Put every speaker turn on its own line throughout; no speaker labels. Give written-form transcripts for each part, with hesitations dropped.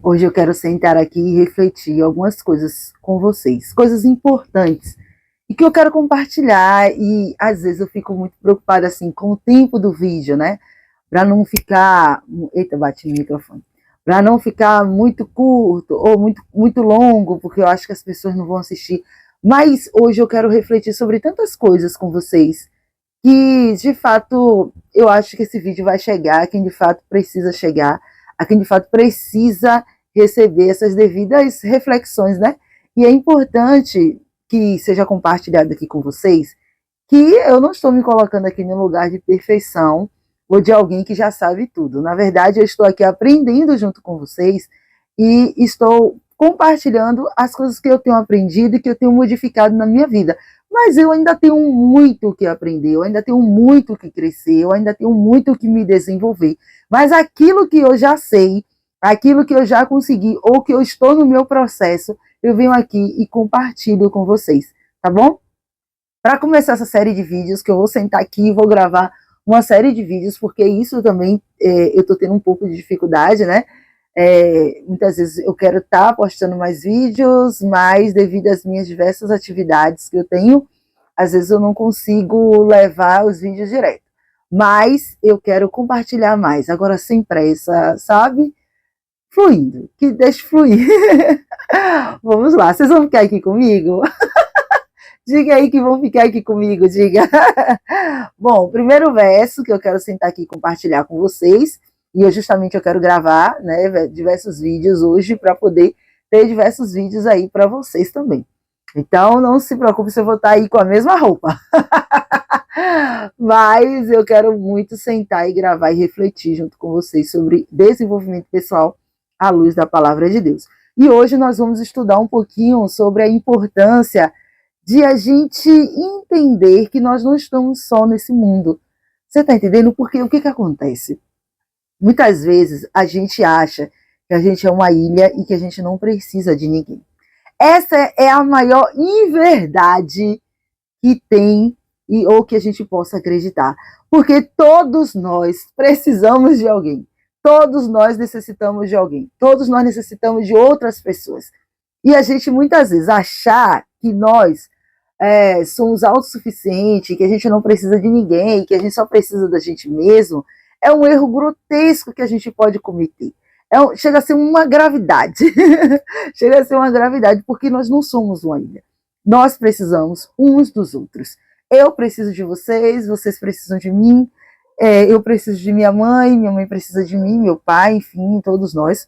Hoje eu quero sentar aqui e refletir algumas coisas com vocês, coisas importantes e que eu quero compartilhar. E às vezes eu fico muito preocupada assim com o tempo do vídeo, né? Para não ficar, eita, bati no microfone, para não ficar muito curto ou muito longo, porque eu acho que as pessoas não vão assistir. Mas hoje eu quero refletir sobre tantas coisas com vocês que de fato eu acho que esse vídeo vai chegar a quem de fato precisa chegar, a quem de fato precisa receber essas devidas reflexões, né? E é importante que seja compartilhado aqui com vocês que eu não estou me colocando aqui no lugar de perfeição ou de alguém que já sabe tudo. Na verdade, eu estou aqui aprendendo junto com vocês e estou compartilhando as coisas que eu tenho aprendido e que eu tenho modificado na minha vida. Mas eu ainda tenho muito o que aprender, eu ainda tenho muito o que crescer, eu ainda tenho muito o que me desenvolver. Mas aquilo que eu já sei, aquilo que eu já consegui ou que eu estou no meu processo, eu venho aqui e compartilho com vocês, tá bom? Para começar essa série de vídeos, que eu vou sentar aqui e vou gravar uma série de vídeos, porque isso também eu estou tendo um pouco de dificuldade, né? Muitas vezes eu quero estar postando mais vídeos, mas devido às minhas diversas atividades que eu tenho, às vezes eu não consigo levar os vídeos direto. Mas eu quero compartilhar mais, agora sem pressa, sabe? Fluindo, que deixe fluir. Vamos lá, vocês vão ficar aqui comigo? Diga aí que vão ficar aqui comigo, diga. Bom, o primeiro verso que eu quero sentar aqui e compartilhar com vocês, e eu quero gravar, né, diversos vídeos hoje para poder ter diversos vídeos aí para vocês também. Então não se preocupe se eu vou estar aí com a mesma roupa. Mas eu quero muito sentar e gravar e refletir junto com vocês sobre desenvolvimento pessoal à luz da palavra de Deus. E hoje nós vamos estudar um pouquinho sobre a importância de a gente entender que nós não estamos só nesse mundo. Você está entendendo? Porque o que acontece? Muitas vezes a gente acha que a gente é uma ilha e que a gente não precisa de ninguém. Essa é a maior inverdade que tem ou que a gente possa acreditar. Porque todos nós precisamos de alguém. Todos nós necessitamos de alguém. Todos nós necessitamos de outras pessoas. E a gente muitas vezes achar que nós somos autossuficientes, que a gente não precisa de ninguém, que a gente só precisa da gente mesmo, é um erro grotesco que a gente pode cometer. Chega a ser uma gravidade. Chega a ser uma gravidade, porque nós não somos uma ilha. Nós precisamos uns dos outros. Eu preciso de vocês, vocês precisam de mim, eu preciso de minha mãe precisa de mim, meu pai, enfim, todos nós,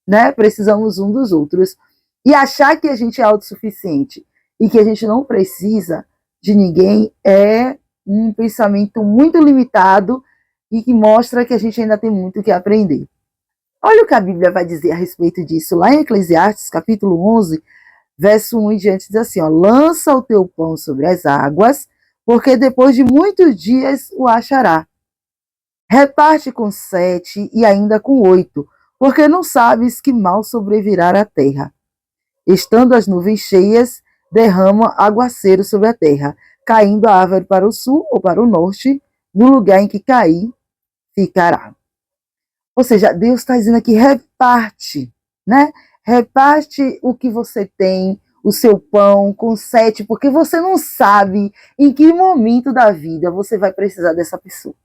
né? Precisamos um dos outros. E achar que a gente é autossuficiente e que a gente não precisa de ninguém é um pensamento muito limitado e que mostra que a gente ainda tem muito que aprender. Olha o que a Bíblia vai dizer a respeito disso, lá em Eclesiastes, capítulo 11, verso 1 em diante, diz assim, ó, lança o teu pão sobre as águas, porque depois de muitos dias o achará. Reparte com 7 e ainda com 8, porque não sabes que mal sobrevirá à terra. Estando as nuvens cheias, derrama aguaceiro sobre a terra, caindo a árvore para o sul ou para o norte, no lugar em que cair, ficará. Ou seja, Deus está dizendo aqui, reparte, né? Reparte o que você tem, o seu pão com 7, porque você não sabe em que momento da vida você vai precisar dessa pessoa.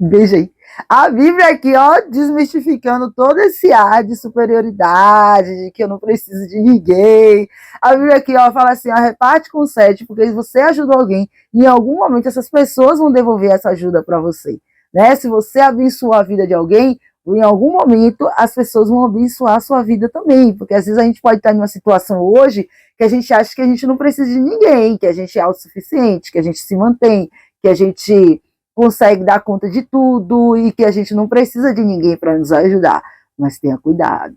Veja aí. A Bíblia aqui, ó, desmistificando todo esse ar de superioridade, de que eu não preciso de ninguém. A Bíblia aqui, ó, fala assim, ó, reparte com 7, porque você ajudou alguém, em algum momento essas pessoas vão devolver essa ajuda para você, né? Se você abençoar a vida de alguém, em algum momento as pessoas vão abençoar a sua vida também, porque às vezes a gente pode estar em uma situação hoje que a gente acha que a gente não precisa de ninguém, que a gente é autossuficiente, que a gente se mantém, que a gente consegue dar conta de tudo e que a gente não precisa de ninguém para nos ajudar. Mas tenha cuidado.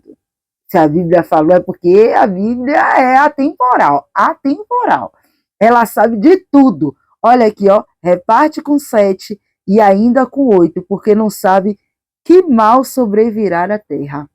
Se a Bíblia falou, é porque a Bíblia é atemporal. Atemporal. Ela sabe de tudo. Olha aqui, ó, reparte com 7 e ainda com 8, porque não sabe que mal sobrevirá à terra.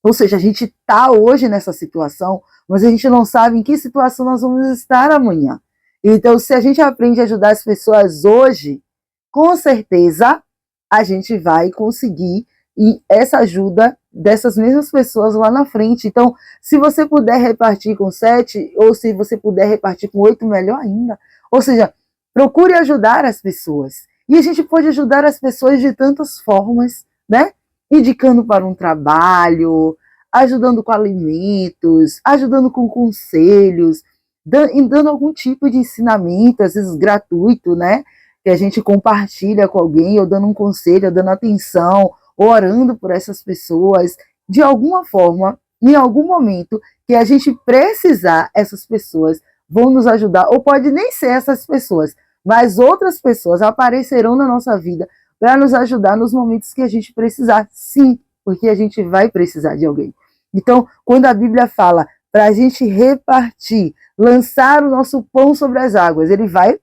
Ou seja, a gente está hoje nessa situação, mas a gente não sabe em que situação nós vamos estar amanhã. Então, se a gente aprende a ajudar as pessoas hoje, com certeza a gente vai conseguir, e essa ajuda dessas mesmas pessoas lá na frente. Então, se você puder repartir com 7, ou se você puder repartir com 8, melhor ainda. Ou seja, procure ajudar as pessoas. E a gente pode ajudar as pessoas de tantas formas, né? Indicando para um trabalho, ajudando com alimentos, ajudando com conselhos, dando algum tipo de ensinamento, às vezes gratuito, né? Que a gente compartilha com alguém, ou dando um conselho, ou dando atenção, ou orando por essas pessoas, de alguma forma, em algum momento que a gente precisar, essas pessoas vão nos ajudar, ou pode nem ser essas pessoas, mas outras pessoas aparecerão na nossa vida para nos ajudar nos momentos que a gente precisar, sim, porque a gente vai precisar de alguém. Então, quando a Bíblia fala para a gente repartir, lançar o nosso pão sobre as águas, ele vai,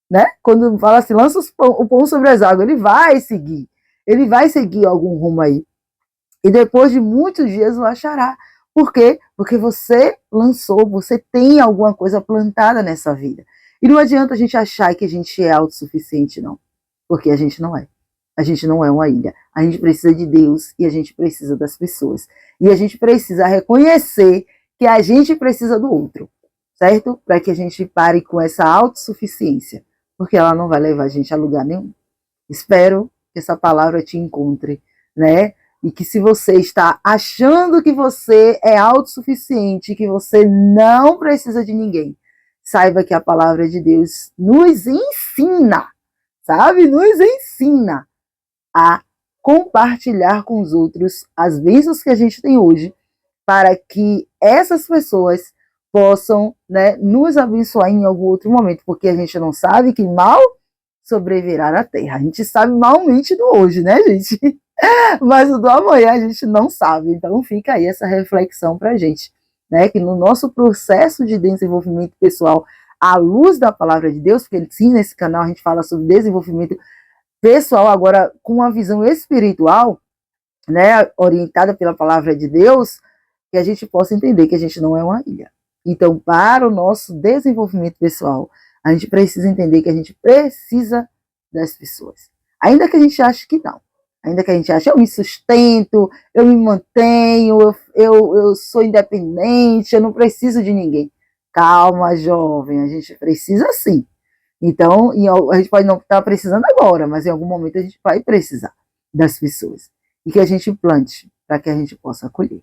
né? Quando fala assim, lança o pão sobre as águas, ele vai seguir algum rumo aí. E depois de muitos dias o achará. Por quê? Porque você lançou, você tem alguma coisa plantada nessa vida. E não adianta a gente achar que a gente é autossuficiente, não. Porque a gente não é. A gente não é uma ilha. A gente precisa de Deus e a gente precisa das pessoas. E a gente precisa reconhecer que a gente precisa do outro, certo? Para que a gente pare com essa autossuficiência, porque ela não vai levar a gente a lugar nenhum. Espero que essa palavra te encontre, né? E que se você está achando que você é autossuficiente, que você não precisa de ninguém, saiba que a palavra de Deus nos ensina, sabe? Nos ensina a compartilhar com os outros as bênçãos que a gente tem hoje, para que essas pessoas possam, né, nos abençoar em algum outro momento, porque a gente não sabe que mal sobreviverá na terra. A gente sabe malmente do hoje, né, gente? Mas o do amanhã a gente não sabe. Então fica aí essa reflexão pra gente, né? Que no nosso processo de desenvolvimento pessoal, à luz da palavra de Deus, porque sim, nesse canal a gente fala sobre desenvolvimento pessoal, agora com uma visão espiritual, né? Orientada pela palavra de Deus, que a gente possa entender que a gente não é uma ilha. Então, para o nosso desenvolvimento pessoal, a gente precisa entender que a gente precisa das pessoas. Ainda que a gente ache que não. Ainda que a gente ache, eu me sustento, eu me mantenho, eu sou independente, eu não preciso de ninguém. Calma, jovem, a gente precisa sim. Então, a gente pode não estar precisando agora, mas em algum momento a gente vai precisar das pessoas. E que a gente plante para que a gente possa colher.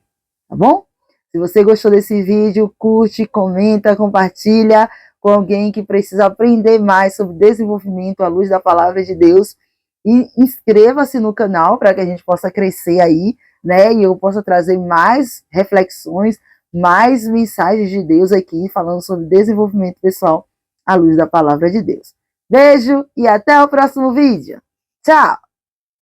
Tá bom? Se você gostou desse vídeo, curte, comenta, compartilha com alguém que precisa aprender mais sobre desenvolvimento à luz da palavra de Deus. E inscreva-se no canal para que a gente possa crescer aí, né? E eu possa trazer mais reflexões, mais mensagens de Deus aqui, falando sobre desenvolvimento pessoal à luz da palavra de Deus. Beijo e até o próximo vídeo. Tchau!